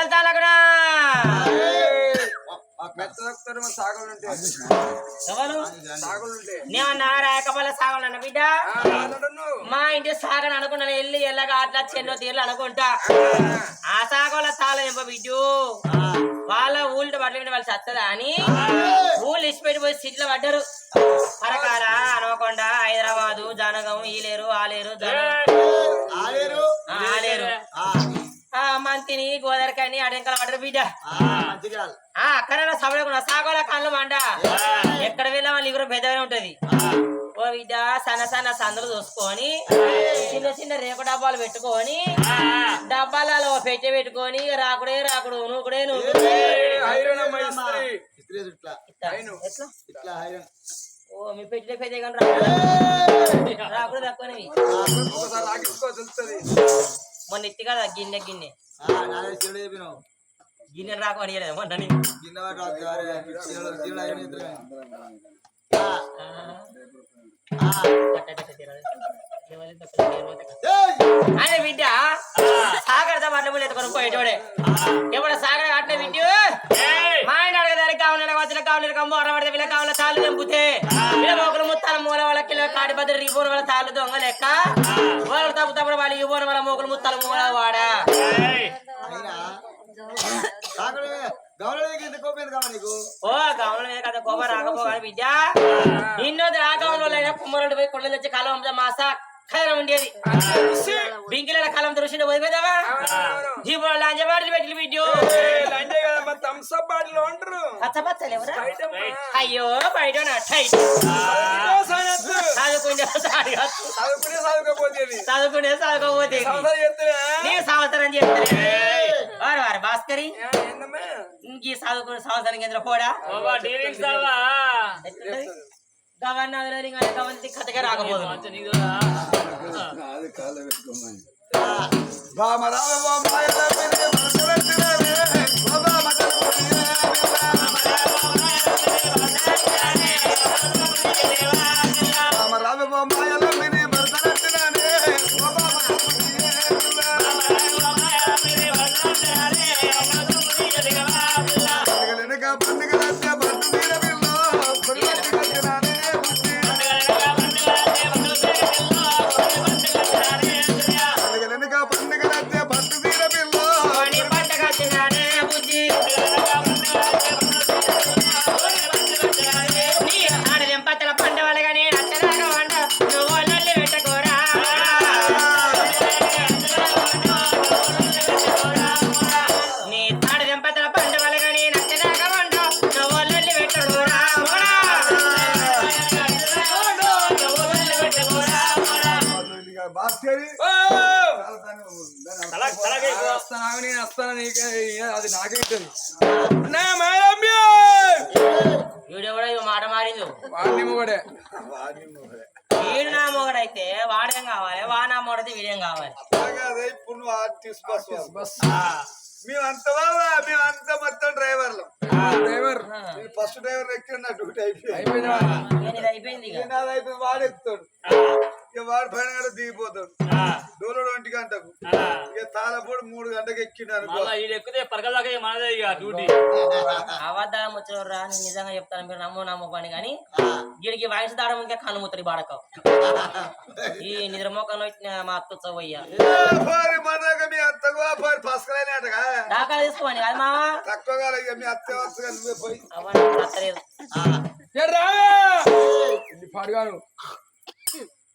సాగలు తాలకునా రాకమల్ల సాగలన్న బిడ్డ మా ఇంటి సాగని అనుకున్నాను ఎల్లగా అట్లా చెన్నో తీర్లు అనుకుంటా ఆ సాగల తాళం ఎంప బిడ్డు వాళ్ళ ఊళ్ళో పట్ల వాళ్ళు సత్తదా అని ఊళ్ళు ఇచ్చిపెట్టి పోయి సిటీలో పడ్డారు పరకాల హనుమకొండ హైదరాబాదు జనగం ఈలేరు ఆలేరు ఆలేరు మంతిని గోదావరికాయని అడెంకల పడ్డారు బిడ్డ అక్కడ సభలకు సాగోల కళ్ళు మండ ఎక్కడ వెళ్ళా వాళ్ళు ఇగురు పెద్దగానే ఉంటది ఓ బిడ్డ సన్న సన్న సందులు చూసుకొని చిన్న చిన్న రేకు డబ్బాలు పెట్టుకొని డబ్బాలలో పెట్టుకొని రాకుడే రాకుడు నూకుడే ఓ మీ పెట్టే పెద్ద రాకుడు తక్కువని మొన్న ఎత్తి కదా గిన్నె గిన్నె రాకని మొన్న అదే బిడ్డ సాగర్ మట్ల ఎత్తుకొని పోయేటోడే ఎప్పుడు సాగర్ అట్లే బిడ్డ మా ఆయన అడగదానికి కావాలి వచ్చిన కావాలి కమ్మ అరవడితే వీళ్ళ కావాలి తాళ్ళు తెంపుతే ఒకరు ముత్తాల మూల వాళ్ళ కిలో కాడి బద్ద రీపోని వాళ్ళ తాళ్ళు దొంగ లెక్క వాళ్ళు తప్పుతప్పుడు వాళ్ళు ఇవ్వని వాళ్ళ మొగలు ముత్తాల మూల వాడా ఓ గమనం మీద కదా కోపం రాకపోగాని బిడ్డ ఇన్నోది రాగంలో అయినా కుమ్మరుడు పోయి కొండలు తెచ్చి కాలం మాసా ఖైరం ఉండేది బింకిల కాలం దృష్టి పోయిపోదావా ఇప్పుడు లంజ బాటలు పెట్టి బిడ్డు అయ్యో బయట చదువుకునే చదువుకోపోతే నీకు సంవత్సరం చెప్తే వారు వారు భాస్కరి ఇంక చదువుకునే సంవత్సరం కేంద్ర పోడా గవర్నర్ కథగా రాకపోదు అది నాకైతే మాట మారింది వీడు నా మొగడైతే వాడేం కావాలి వానా మొగడైతే వీడేం కావాలి మేమంతా మొత్తం డ్రైవర్లు ఫస్ట్ డ్రైవర్ ఎక్కడ డ్యూటీ అయిపోయింది వాడు ఎక్కుతాడు ఇక వాడు పైన గంట దిగిపోతాడు డోలో 1 గంటకు ఇక తాళపూడి 3 గంటకు ఎక్కినారు పరగలాగా మనదే డ్యూటీ అబద్ధాలు వచ్చేవారు నేను నిజంగా చెప్తాను మీరు నమ్మకని కానీ వీడికి వయసు దాడం ఇంకా కన్ను ముత్తడి బాడక ఈ నిద్రమోకను మా అత్తయ్యా దాకా తీసుకోండి అది మావా తక్కువగా మీ అత్తే నువ్వే పోయి పాడుగాను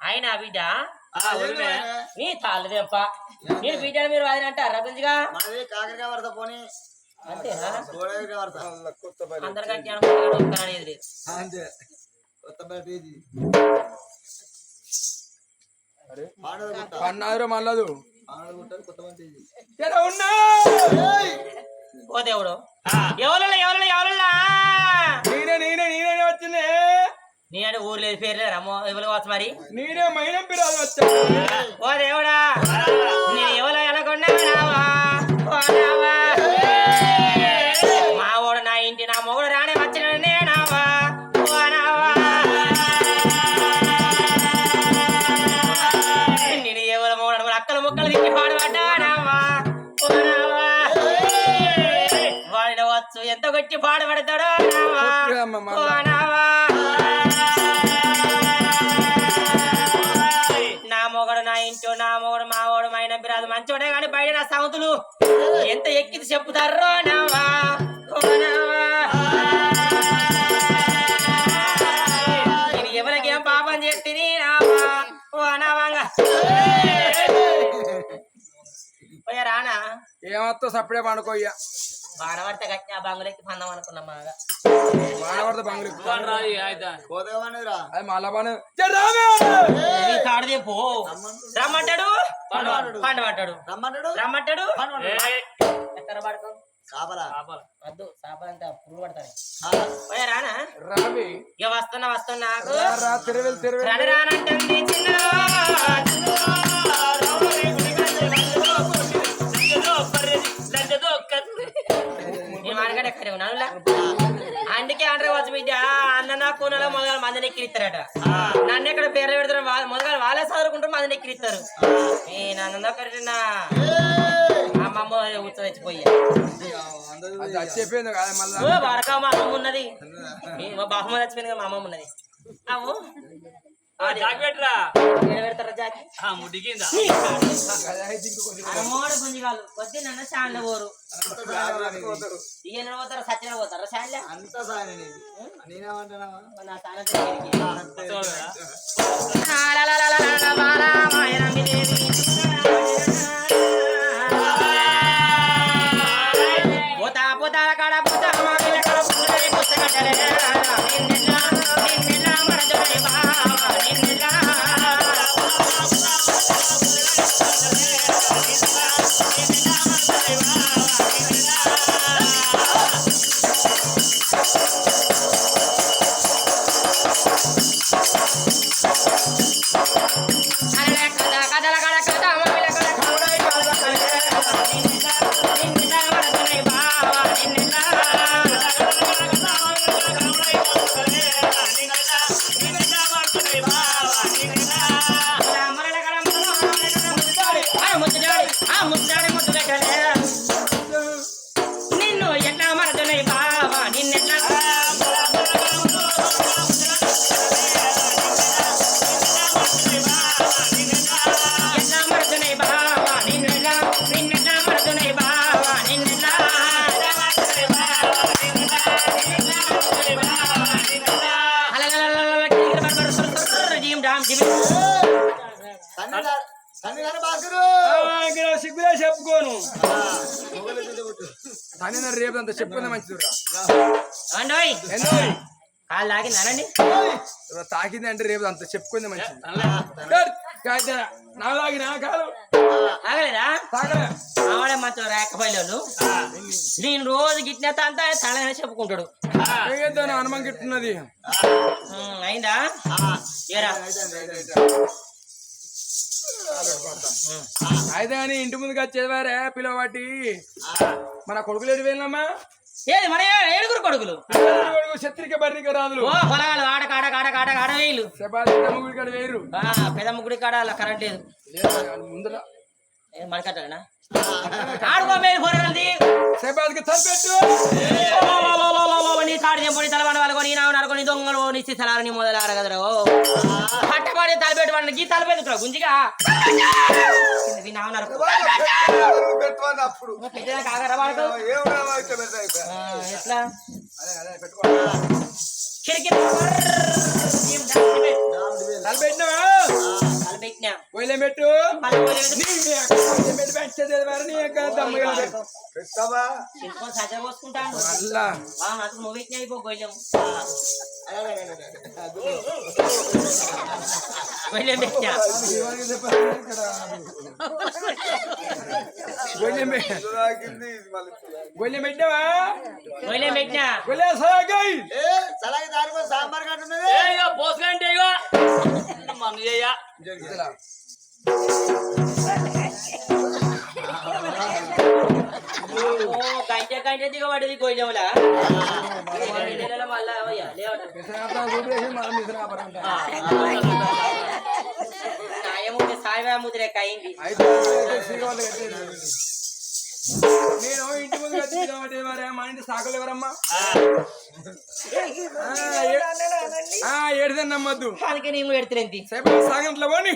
ఆయన బిడ్డ నీ తాళ్ళదేంప నేను బిడ్డ మీరు ఆయన అంటారా గుంజిగా కాకరకాయ పడతా పోనీ అంతేనా అందరికంటే అనేది పన్నాడు మళ్ళదు ఓ దేవుడు ఎవరు నేనే వచ్చింది నేనంటే ఊరు లేదు పేరు లేదు రమ్మో ఎవరు కావచ్చు మరి నేనే మైనం పిల్లలు వచ్చా ఓ దేవుడా నేను ఎవరో ఎలాగొన్నావా మా వాడు నా ఇంటి నా మొగుడు రానే వచ్చిన నేనావా నేను ఎవరు మొగుడు అక్కల ముక్కలు తిట్టి పాడుపడ్డానావా ఎంత గట్టి పాడబడతాడో నావా ఓ నావా నా మొగడు నా ఇంటో నా మొగడు మా వాడు మా ఆయన బిరాదు మంచోడే కానీ బయట నా సౌతులు ఎంత ఎక్కింది చెప్పుతారో నావా ఓ నావా నేను ఎవరికేం పాపం చేస్తుంది నావా ఓ నావాంగా పోయా రానా ఏమత్తో సప్పుడే పండుకోయ్యా బాణవర్త కట్టిన బంగులెక్కి పందాం అనుకున్నాం బాగా మానవర్త బంగులు అది మళ్ళా కాడదే పో రమ్మంటాడు పండమంటాడు రమ్మంటాడు ఎక్కడ పడుకో వద్దు చేపలు అంటే పురుగు పడతాయి పోయా రానా రావి ఇక వస్తున్నా నాకు తిరువెల్ రానంటుంది చిన్న అందుకే అంటారు కావచ్చు బిడ్డ అన్న నా కూనలో మొదలు మందిని ఎక్కిరిస్తారట నన్ను ఎక్కడ పేర్లు పెడతారు మొదలు వాళ్ళే చదువుకుంటారు మందిని ఎక్కిరిస్తారు నన్ను కరెక్టా అమ్మమ్మ ఉత్సవ తెచ్చిపోయి చెప్పేది కదా మళ్ళీ వాడక మా అమ్మమ్మ ఉన్నది బహుమతి వచ్చిపోయింది కదా మా అమ్మమ్మ ఉన్నది అవు అమ్మోడు గుంజిగాలు వద్దు నన్ను శాండ్లో పోరు ఇక పోతారు సత్యన పోతారు శాండ్లే అంత సాయన నేనేమంటున్నావా నా పోతా పోతా కాడ పోతా నిన్ను ఎట్లా మరదునై బావా నిన్నెట్లా ఎట్లా మరదునై బావా నిన్నెట్లా నిన్నెట్లా మరదునై బావా నిన్నెట్లా సిగ్గులే చెప్పుకోను కానీ రేపు అంత చెప్పుకుందా మంచిది కాళ్ళు తాగిందానండి తాకింది అంటే రేపు అంత చెప్పుకుంది మంచిది నా తాగినా కాదు తాగలేదా ఆవిడే మాత్రం రేకపోయిలోళ్ళు నేను రోజు గిట్టిన అంతా తన చెప్పుకుంటాడు హనుమాన్ గిట్టున్నది అయిందా ఏరా అయితే కానీ ఇంటి ముందుకు వచ్చేవారే పిల్లవాటి మన కొడుకులు ఎటు వెళ్ళినమ్మా ఏది మన ఏడుగురు కొడుకులు శత్రిక బర్రిక రాదులు ఓ పొలగాలు ఆడ వేలు ముగ్గురి కాడ వేయరు పెద్ద ముగ్గుడి కాడ అలా కరెంట్ లేదు ముందర మనకట్టనా ఆడుకో మేలు పొరగలది సేపాదికి తలపెట్టు నీ కాడు చెంపుని తలబండ వాళ్ళకొని నడుకొని దొంగలు నిచ్చి తలారని మొదలార కదరా పట్టబడి తలపెట్టుబడి గీ తలపెట్టుకురా గుంజిగా ఎట్లా తలపెట్టినా పెట్టు పోసుకుంటాను నువ్వు పెట్టినా అయిపో గొయ్యం గొయ్యం పెట్టినా గొయ్యం పెట్టావా గొయ్యం పెట్టినా సాంబార్ పోసుకంటే మన గంట దిగబడేది గొయ్యంలా మళ్ళా సాయిబా ముద్ర అయింది నేను ఇంటి ముందు మా ఇంటి సాకులు ఎవరమ్మా ఏడిదని నమ్మద్దు అందుకే నేను పెడతానేంటి సేపు సాగంట్లో పోని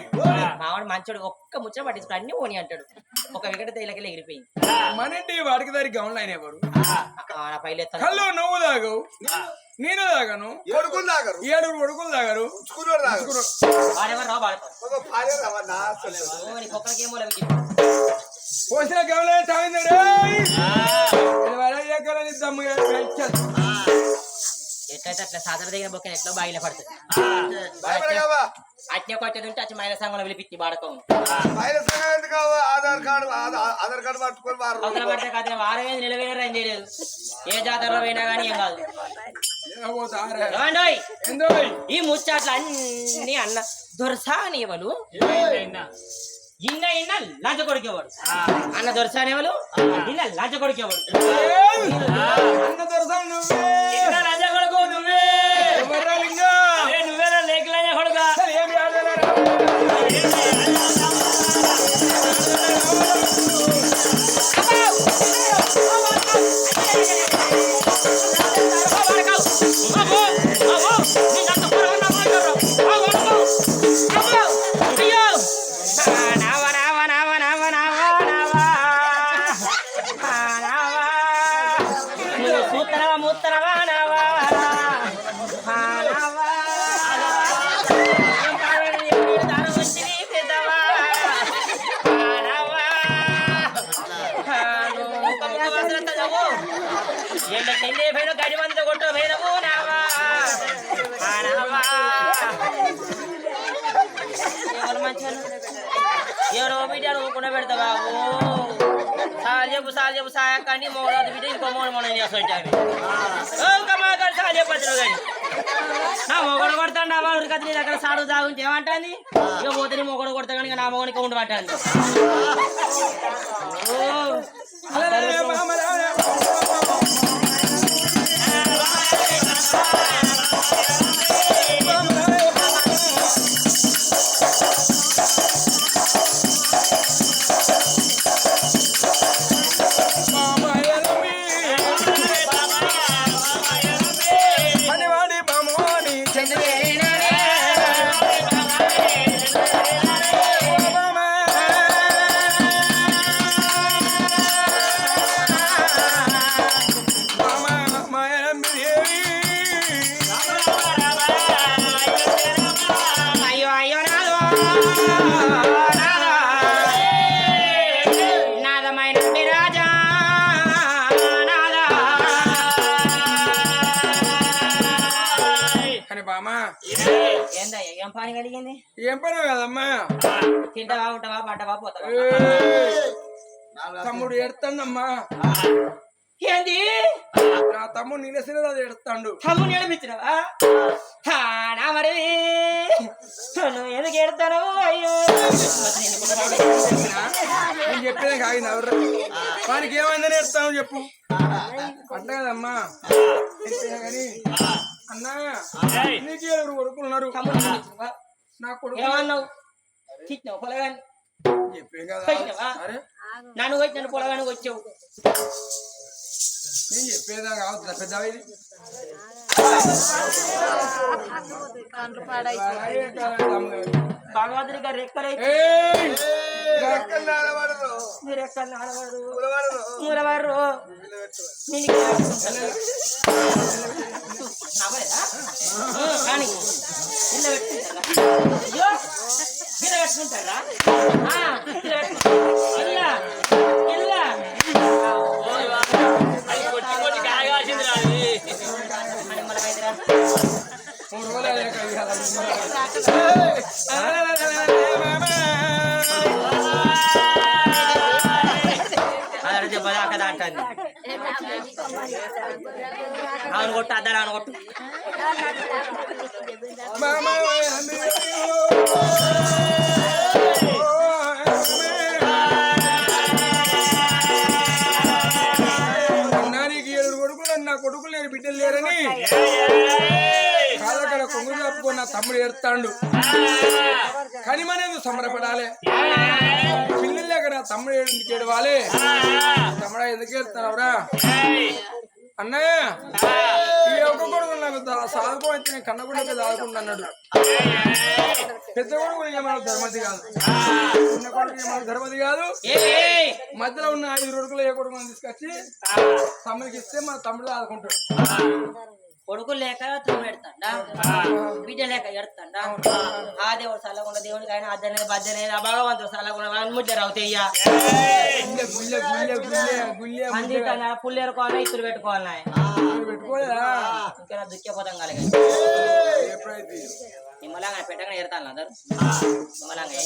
మావాడు మంచోడు ఒక్క ముచ్చట పట్టించుకో అన్ని పోని అంటాడు ఒక వికట తైలకి ఎగిరిపోయింది మన ఇంటి వాడికి దారి గౌన్లు అయిన ఎవరు నా పైలు ఎత్తాను కళ్ళు నువ్వు తాగవు నేను తాగను ఏడుగురు కొడుకులు తాగారు వాడెవరు రా వాడుకోక్కడికి ఏమో పోసిన గౌన్లు తాగిందాడు దమ్ము ఎట్లయితే అట్లా సాధన దగ్గర బొక్క ఎట్లా బాయిలో పడుతుంది అట్నే కొట్టేది ఉంటే అచ్చి మహిళా సంఘంలో పిలిపించి వాడకం ఆధార్ కార్డు పట్టుకొని అవసరం పడితే కాదు వారమే నిలవేర ఏం చేయలేదు ఏ జాతరలో పోయినా కానీ ఏం కాదు ఈ ముచ్చాట్లు అన్ని అన్న దొరసానేవలు ఇన్న ఇన్న లంచ కొడికేవాడు అన్న దొరసానేవలు ఇన్న లంచ కొడికేవాడు అన్న దొరసాను లంచ కొడుకు నువ్వే నువ్వేనా లేక లంచ కొడుక గడి మంది కొట్టు భైరవు నావా ఎవరు మంచి ఎవరో బిడ్డ నువ్వుకుండా పెడతా బాబు సాలు చెప్పు సాయకండి మోడదు బిడ్డ ఇంకో మోడ చేస్తుంటావి సాలు చెప్పచ్చు కానీ నా మొగడు కొడతాడు నా వాడు కత్తి దగ్గర సాడు తాగుంటే ఏమంటుంది ఇక పోతే మొగడు కొడతా కానీ నా మొగనికి ఉండి పట్టాను ఏం పని కలిగింది ఏం పని కదమ్మా తింటావా ఉంటావా పడ్డావా పోతావా తమ్ముడు ఏడుతాడమ్మా ఏంది నా తమ్ముడు నిన్నసిన అది ఏడుతాడు తమ్ముడు ఏడిపించినవా నా మరి నువ్వు ఎందుకు ఏడుతాను అయ్యో నేను చెప్పేదే కాదు ఎవరు వానికి ఏమైందని ఏడుతావు చెప్పు అట్లా కదమ్మా కానీ అన్నా నీకు ఎవరు కొడుకున్నారు నా కొడుకు ఏమన్నావు తిట్టినావు పొలగాని చెప్పే కదా నన్ను వచ్చి నన్ను పొలగాని వచ్చావు నేను చెప్పేదా కావచ్చు పెద్ద ఇది భగవంతుడి గారు రెక్కలైతే మీరు ఎక్కడ నాడవాడు మూలవారు కానీ ఇళ్ళ పెట్టుకుంటారా ఇళ్ళ పెట్టుకుంటారా ఇల్లా ఇల్లా కొట్టి కాగాల్సింది రాదు 3 రోజులు కదా అంటుంది అవును కొట్టు అద్దాలు అవును కొట్టు నానికి 7 కొడుకులు నా కొడుకులు లేరు బిడ్డలు లేరని కాళ్ళక్కడ కొంగు చెప్పుకొని నా తమ్ముడు ఏడుతాడు కానీ మనేది సంబరపడాలి పిల్లలు లేక నా తమ్ముడు ఎందుకు ఏడవాలి తమ్ముడా ఎందుకు ఏడుతావురా అన్నయ్య ఈ ఒక్క కొడుకు నాకు సాగుపోతే నేను కన్న కూడా సాగుకుండా అన్నాడు. పెద్ద కొడుకు ఏమన్నా ధర్మతి కాదు, చిన్న కొడుకు ఏమన్నా ధర్మతి కాదు. మధ్యలో ఉన్న 5 కొడుకులు ఏ కొడుకు తీసుకొచ్చి తమ్ముడికి ఇస్తే మన తమ్ముడు ఆదుకుంటాడు. కొడుకు లేక తమ్ముడు ఎడతాడా, బిడ్డ లేక ఎడతాడా? ఆ దేవుడు చల్లకుండా దేవుడికి ఆయన అద్దనే బద్దనే భగవంతుడు చల్లకుండా ముడ్లేరు అవుతాయ్యా. అందుకన్నా పుల్లు ఎరుకోవాలా, ఇత్తులు పెట్టుకోవాలా? పెట్టుకోలేదా ఇంకా దుఃఖపోతాం కలిగి నిమ్మలాగా పెట్టగానే ఎడతాను అందరు నిమ్మలాగా.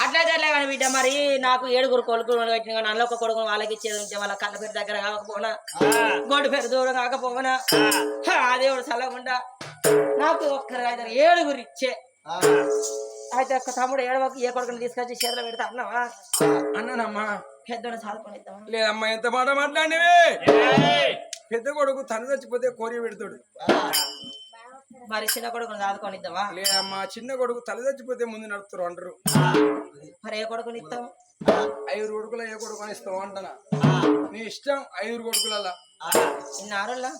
అట్లయితే అట్లా కానీ బిడ్డ మరి నాకు 7 కొడుకులు పెట్టిన కానీ అందులో ఒక కొడుకు వాళ్ళకి ఇచ్చేది ఉంటే వాళ్ళ కళ్ళ పేరు దగ్గర కాకపోనా, గొడ్డు పేరు దూరం కాకపోనా, ఆ దేవుడు చల్లకుండా నాకు ఒక్కరు 7 ఇచ్చే. అయితే ఒక్క తమ్ముడు 7 ఏ కొడుకుని తీసుకొచ్చి చేతిలో పెడతా అన్నావా? అన్నానమ్మా. పెద్దోడు చదువుకొని ఇద్దామా? లేదమ్మా, ఎంత మాట మాట్లాడినవి. పెద్ద కొడుకు తను చచ్చిపోతే కోరి పెడతాడు. మరి చిన్న కొడుకుని చదువుకొని ఇద్దామా? లేదమ్మా, చిన్న కొడుకు తల చచ్చిపోతే ముందు నడుపుతారు అంటారు. మరి ఏ కొడుకుని ఇస్తాం? 5 కొడుకుల ఏ కొడుకుని ఇస్తావు అంటనా? నీ ఇష్టం. 5 కొడుకుల చిన్నారులా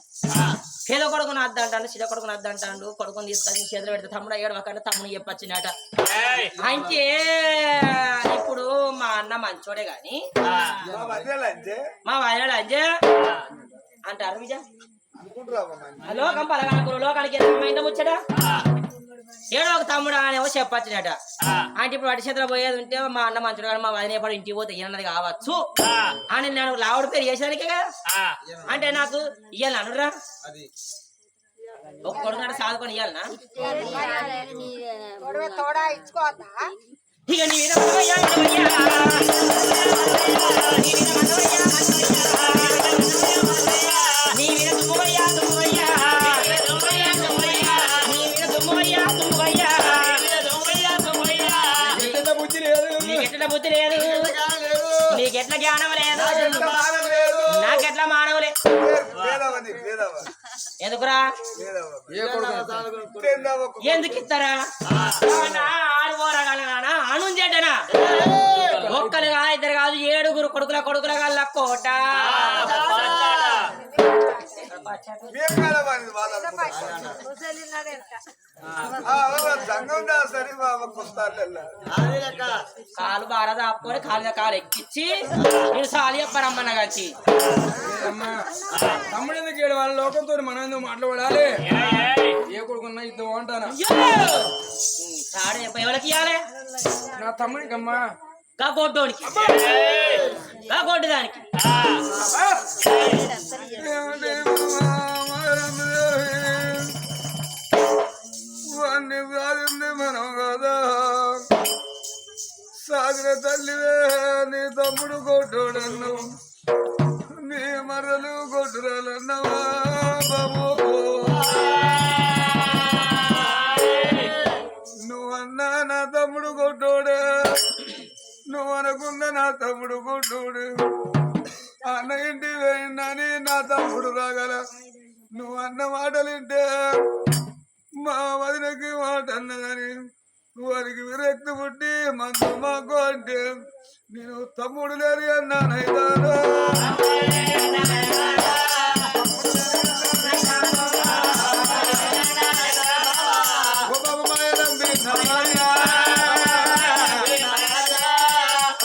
పేద కొడుకుని అద్దంటాడు, చిన్న కొడుకుని అద్దంటాడు. కొడుకుని తీసుకొచ్చి చేతులు పెడితే తమ్ముడు 7 ఒకటి తమ్ముడు చెప్పొచ్చినట. అంటే ఇప్పుడు మా అన్న మంచోడే గాని మా వదిన లంజే అంటారు. విజయ లోకం పలగానుకులు లోకానికి ఇంత ముచ్చడా 7 ఒక తమ్ముడు అనేవో చెప్పొచ్చినట. అంటే ఇప్పుడు వాటి చేతిలో పోయేది ఉంటే మా అన్న మంచుడు కానీ మా వదిన ఎప్పుడు ఇంటికి పోతే ఏమన్నది కావచ్చు అని నేను లావుడు పేరు చేసేదానికే కదా. అంటే నాకు ఇయ్యాలి అనురా ఒక కొడుకు సాదుకొని ఇయ్యాలనా? ఇక నీ మీద నీ మీద దుమ్ముయ్యా దుమ్ముయ్యా నీ మీద దుమ్ముయ్యా దుమ్ముయ్యా నీకెట్లా బుద్ధి లేదు, నీకెట్లా జ్ఞానం లేదు, నాకెట్లా మానవులే. ఎందుకురా ఎందుకు ఇస్తారా? ఆడిపోరాగలనా అనుంజేటనా? ఒక్కరు కాదు, 2 కాదు, 7 కొడుకుల గల్ల కోట. కాలు బాగా ఆపుకొని కాలు ఎక్కించి నేను సాలి చెప్పారమ్మన్న వచ్చి తమ్ముడు ఎందుకు ఏడు వాళ్ళ లోకంతో మనం ఎందుకు మాట్లాడాలి? ఏ కొడుకున్నా ఇద్దాం అంటానా? ఎవరికి ఇవ్వాలి? నా తమ్ముడికమ్మా. గా గొడ్డోనికి గా గొడ్డు దానికి మనం కదా సాగర తల్లివే, నీ తమ్ముడు కొట్టుడన్ను, నీ మరలు కొట్టురాలన్నవా బాబు. నువ్వన్నా నా తమ్ముడు కొట్టోడే, నువ్వు అనుకున్న నా తమ్ముడు కొట్టోడు. అన్న ఇంటి వేయండి నా తమ్ముడు రాగల. నువ్వు అన్న మాటలింటే మా వదినకి మాట అన్నదని వారికి విరక్తి పుట్టి మందు మాకు అంటే నేను తమ్ముడు లేరు అన్నానైతాను.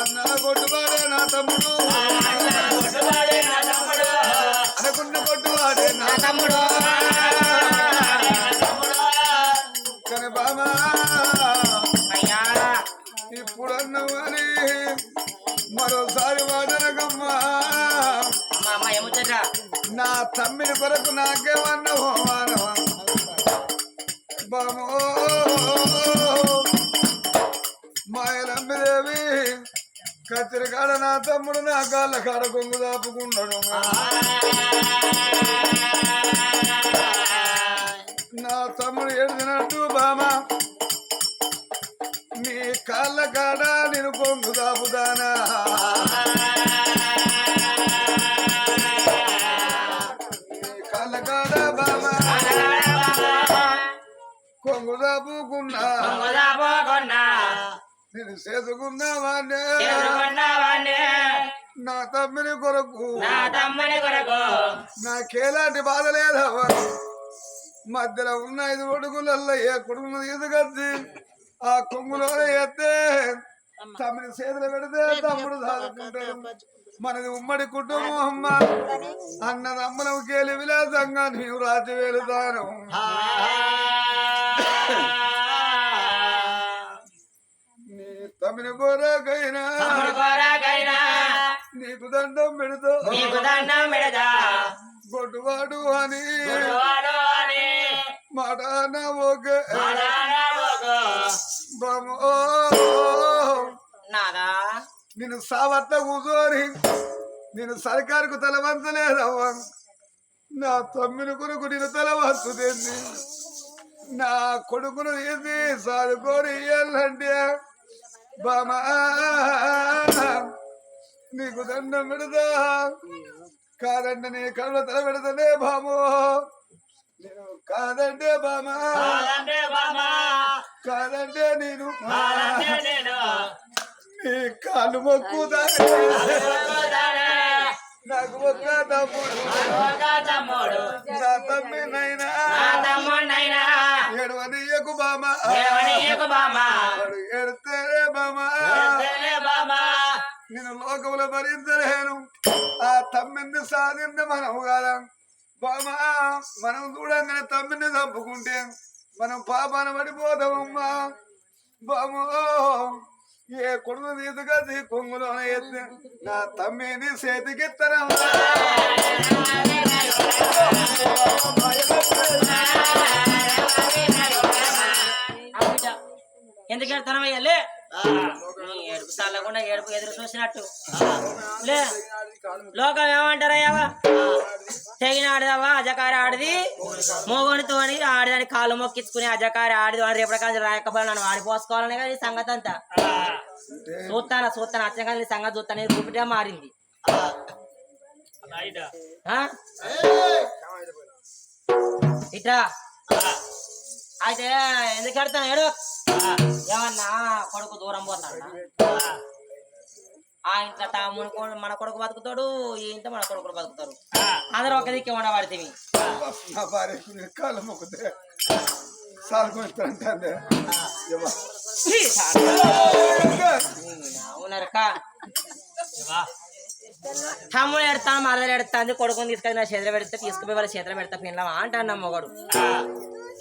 అన్న కొట్టువాడే నా తమ్ముడు, అనుకున్న కొట్టువాడే నా తమ్ముడు. కానీ బామా ఇప్పుడు అన్నవాని మరోసారి వాడనకమ్మా. నా తమ్మిని కొరకు నాకేమన్నావో మానవా బామో. మాయలమ్మిదేవి కత్తిరి కాడ నా తమ్ముడు నా కాళ్ళ కాడ కొంగు దాపుకున్నాడు. నా తమ్ముడు ఏడినట్టు బామా నీ కాళ్ళ కాడ నేను కొంగు దాపుదానా. నీ కాళ్ళ కాడ బామా కొంగు దాపుకున్నా, నేను చేసుకున్నావానే నా తమ్ముని కొరకు నాకేలాంటి బాధ లేదవ్వ మధ్యలో ఉన్న 5 కొడుకులలో ఏ కొడుకును తీసుకొచ్చి ఆ కొంగులోనే ఎత్తే తమ్ముని చేతులు పెడితే తమ్ముడు సాదుకుంటాడు మనది ఉమ్మడి కుటుంబం అమ్మ అన్నదమ్మలం కేలి విలాసంగా నీవు రాజ్య వెళుతాను నీ తమ్మిని కోరాకైనా నీకు దండం పెడతా గొడ్డువాడు అని మాట ఓకే నాదా నేను సావట్ల కూర్చొని నేను సర్కారుకు తలవంచలేదవ్వ నా తమ్మిని కొడుకు నేను తలవంచుతుంది నా కొడుకును తీసి చదువుకొని ఇయ్యాలంటే బామా నీకు దండం పెడతా కాదంటే నీ కళ్ళ తల పెడతానే బామో నేను కాదంటే బామా కాదంటే నేను నీ కాళ్ళు మొక్కుతా నాకు ఒక్క తమ్ముడు నా తమ్మినైనా ఏడవనీయకు బామా ఎడితేనే బామా నేను లోకంలో భరించలేను ఆ తమ్మిని సాధింది మనం కదా బామా మనం చూడంగానే తమ్మిని చంపుకుంటే మనం పాపాన పడిపోతామమ్మా బామో ఏ కొడుకు తీసుకొచ్చి కొంగులో ఎత్తే నా తమ్మిని చేతికిత్తనమ్మా ఎందుకు ఎడతానమయ్యా లే ఏడుపు చల్లకుండా ఏడుపు ఎదురు చూసినట్టు లే లోకం ఏమంటారయ్యావా తెగిన ఆడదావా అజకారి ఆడిది మోగోనితో అని ఆడదాని కాళ్ళు మొక్కించుకుని అజకారి ఆడిది అని రేపటి కాదు రాయకపోయి నన్ను ఆడిపోసుకోవాలనే కదా ఈ సంగతి అంతా చూస్తాను అచ్చగా నీ సంగతి చూస్తాను రూపిగా మారింది ఇట్రా అయితే ఎందుకు కడతాను ఏడు ఏమన్నా కొడుకు దూరం పోతాడు ఆ ఇంట్లో తమ్ముడు మన కొడుకు బతుకుతాడు ఈ ఇంట్లో మన కొడుకులు బతుకుతారు అందరూ ఒక దిక్కు ఉండబడితే నా భార్య కాళ్ళు మొక్కుతే సాలుకుంటే అవునరక తమ్ముడు ఎడతాను మరదలు ఎడతాంది కొడుకుని తీసుకొని నా చేతులు పెడితే తీసుకుపోయి వాళ్ళ చేతులు పెడతా పిల్లవా అంటాను మొగడు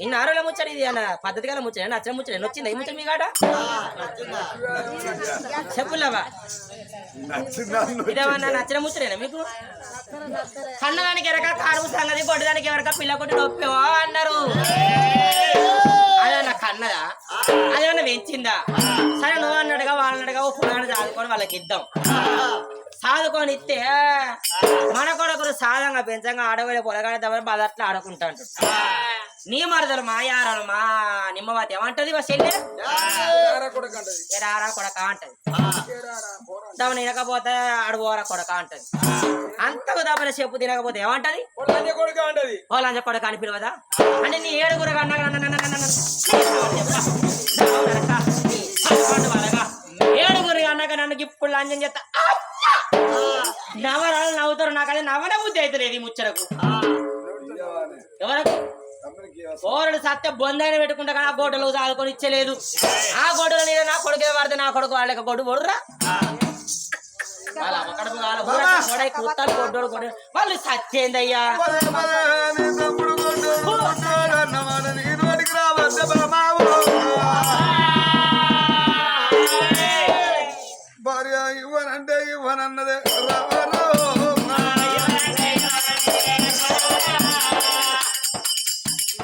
ఇన్ని ఆరోగ్యం ముచ్చాడు ఇది అన్న పద్ధతి గల ముచ్చాడు నచ్చిన ముచ్చాడు వచ్చింది ఈ ముచ్చడు మీ కాడ చెప్పులేవా ఇదేమన్నా నచ్చిన ముచ్చడేనా మీకు కన్నదానికి ఎరక కాడు సంగతి కొట్టడానికి ఎవరక పిల్ల కొట్టి నొప్పేవా అన్నారు అదేమన్నా కన్నదా అదేమన్నా పెంచిందా సరే నువ్వు అన్నట్టుగా వాళ్ళన్నట్టుగా ఓ పునాడు చదువుకొని వాళ్ళకి ఇద్దాం సాదుకొని ఇస్తే మన కొడుకులు సాధంగా పెంచంగా ఆడవేళ పొలగాడదామని బాధ అట్లా ఆడుకుంటాడు నీ మరదలు మా యారాలు మా నిమ్మవాతి ఏమంటది మా చెల్లె ఎరారా కొడక అంటది దాని తినకపోతే ఆడుకోరా కొడక అంటది అంతకు దాపన చెప్పు తినకపోతే ఏమంటది వాళ్ళ కొడక అని పిలవదా అంటే నీ ఏడుగురు ఏడుగురు అన్నాక నన్ను ఇప్పుడు లంచం చేస్తా నవరాలు నవ్వుతారు నాకదే నవ్వనే బుద్ధి అయితే లేదు ఈ ముచ్చరకు ఎవరకు కోరడు సత్య బొందైన పెట్టుకుంటా కానీ ఆ గోడలు సాదుకొని ఇచ్చలేదు ఆ గోడల నీడ నా కొడుకే పడితే నా కొడుకు వాళ్ళకి గొడ్డు పొడురా కూతాలు గొడ్డోడు గొడ్డు వాళ్ళు సత్యేందయ్యా భార్య ఇవ్వనంటే ఇవ్వనన్నదే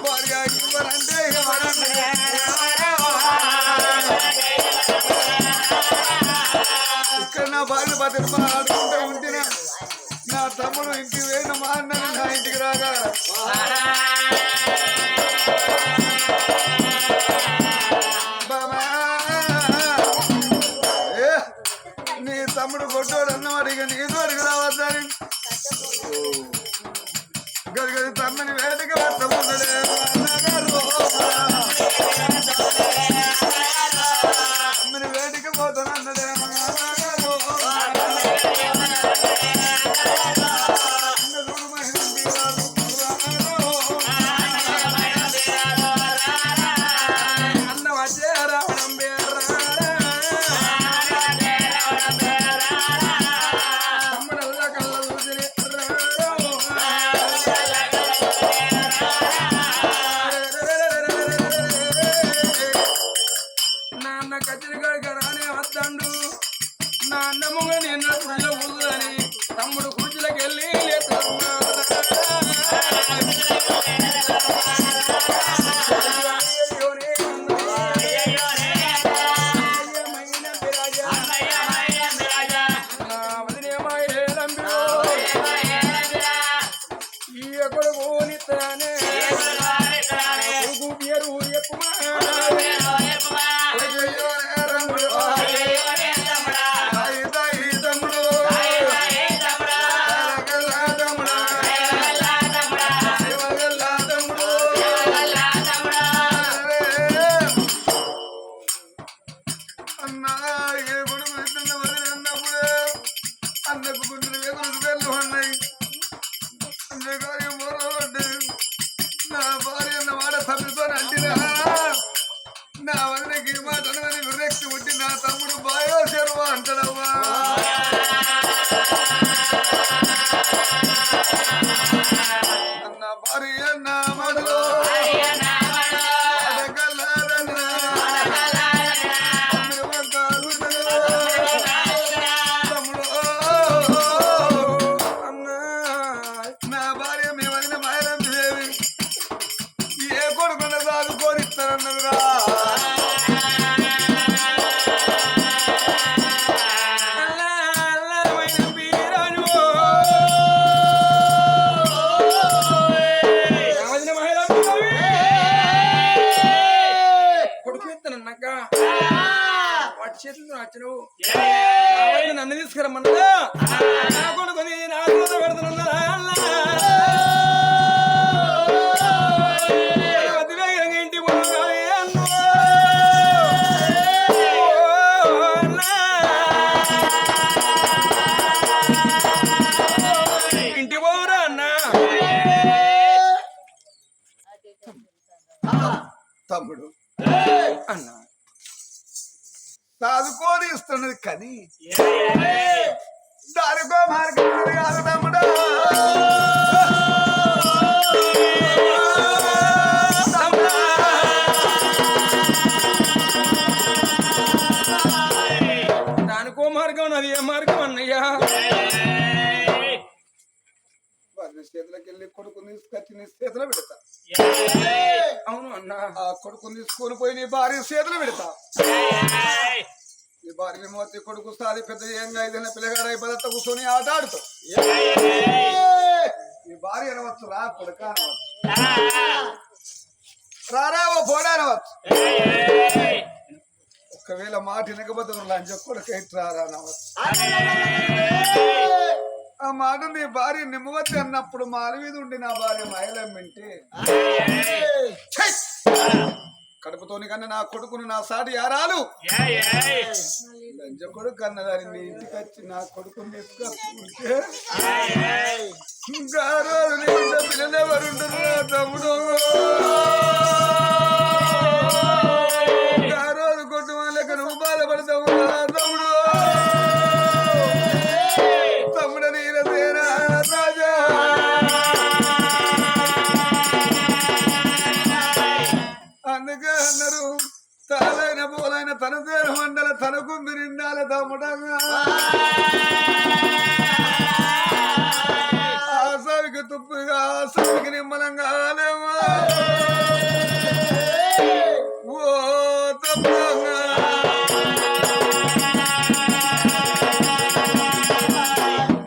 భార్య ఇవ్వనంటే ఇవ్వనన్నదే ఇక్కడ నా భార్య భద్రమ ఆడుకుంటూ ఉంటేనే నా తమ్ముడు ఇంటికి వేయిన మా అన్నని నా ఇంటికి రాగా నీ తమ్ముడు కొట్టోడు అన్నవాడు ఇక నీ తోడికి రావద్దని గదిగది తమ్మని వేడికి పట్టముందడే తమ్మని వేడికి పోతానన్నదే చూడు మహిళ చేతులతో వచ్చినవు నన్ను తీసుకురమ్మన్నదా నా కొడుకుని నా చేత పెడుతున్నా ఇంటి ఇంటి పోరా అన్నా తమ్ముడు అన్నా చదువుకొని ఇస్తున్నది కది దానికో మార్గం ఉన్నది కాదు తమ్ముడు దానికో మార్గం అది ఏ మార్గం అన్నయ్యా వారి చేతులకి వెళ్ళి కొడుకుని తీసుకొచ్చి నీ చేతిలో పెడతా అవును అన్నా ఆ కొడుకుని తీసుకొని పోయి నీ భార్య చేతిలో పెడతా నీ భార్య మోతి కొడుకు సాది పెద్ద ఏంగా ఏదైనా పిల్లగాడు అయిపోతా కూర్చొని ఆట ఆడుతావు నీ భార్య అనవచ్చు రా కొడుక అనవచ్చు రారా ఓ పోడా అనవచ్చు ఒకవేళ మాట వినకపోతే లంచ కొడుకు రారా అనవచ్చు ఆ మాట నీ భార్య నిమ్మవద్దు అన్నప్పుడు మాల మీద ఉండి నా భార్య మహిళమ్మింటే కడుపుతోని కన్నా నా కొడుకును నా సాటి యారాలు లంచ కొడుకు అన్నదాన్ని నీ ఇంటికి వచ్చి నా కొడుకుని తీసుకొస్తుంటే ఇంకా రోజు నీ ఇంట్లో పిల్లలు ఎవరుంటారు తమ్ముడు ఆ రోజు కొట్టు వాళ్ళక నువ్వు బాధపడతావు తమ్ముడు తమ్ముడు నీలసేనా రాజా అందుకే అన్నారు తాలైన పోలైన తన పేరు మండల తనకు నిండాల తమ్ముడంగా ఆసావికి తుప్పుగా ఆసావికి నిమ్మలంగా ఆలేమా ఓ తమ్ముడంగా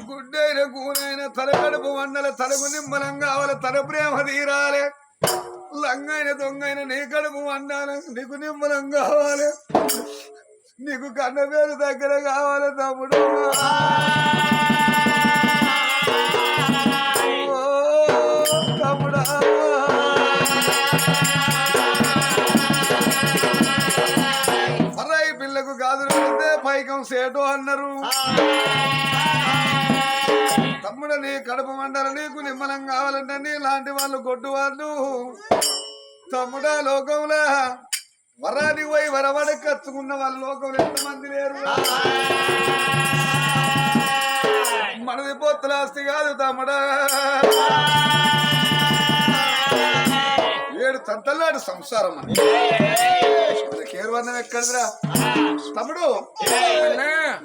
గుడ్డైన కూనైన తల కడుపు మండల తలకు నిమ్మలం కావాలి తన ప్రేమ తీరాలి లంగైన దొంగైన నీ కడుపు వండాలి నీకు నిమ్మలం కావాలి నీకు కన్న పేరు దగ్గర కావాలి తమ్ముడు తమ్ముడా మర్రాయి పిల్లకు గాజులు పెడితే పైకం సేటు అన్నారు తమ్ముడు నీ కడుపు మండలి నీకు నిమ్మలం కావాలంటే నీ లాంటి వాళ్ళు గొడ్డు వాళ్ళు తమ్ముడా లోకంలో వరాని పోయి వరవడి కచ్చుకున్న వాళ్ళ లోకంలో ఎంతమంది లేరు మనది పొత్తులాస్తి కాదు తమ్ముడా 7 తంతలాడు సంసారం అని కేరవన్నం ఎక్కడిదిరా తమ్ముడు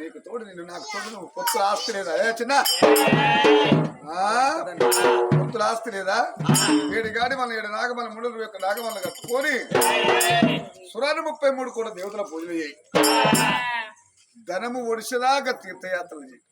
నీకు తోడు నిన్ను నాకు తోడు నువ్వు పొత్తుల ఆస్తి లేదా చిన్న పొత్తుల ఆస్తి లేదా 7 గాడి మన 7 నాగమల 3 యొక్క నాగమల్ల కట్టుకొని సురాను 33 కూడా దేవతల పూజలు చేయి ధనము ఒడిసేదాకా తీర్థయాత్రలు చేయి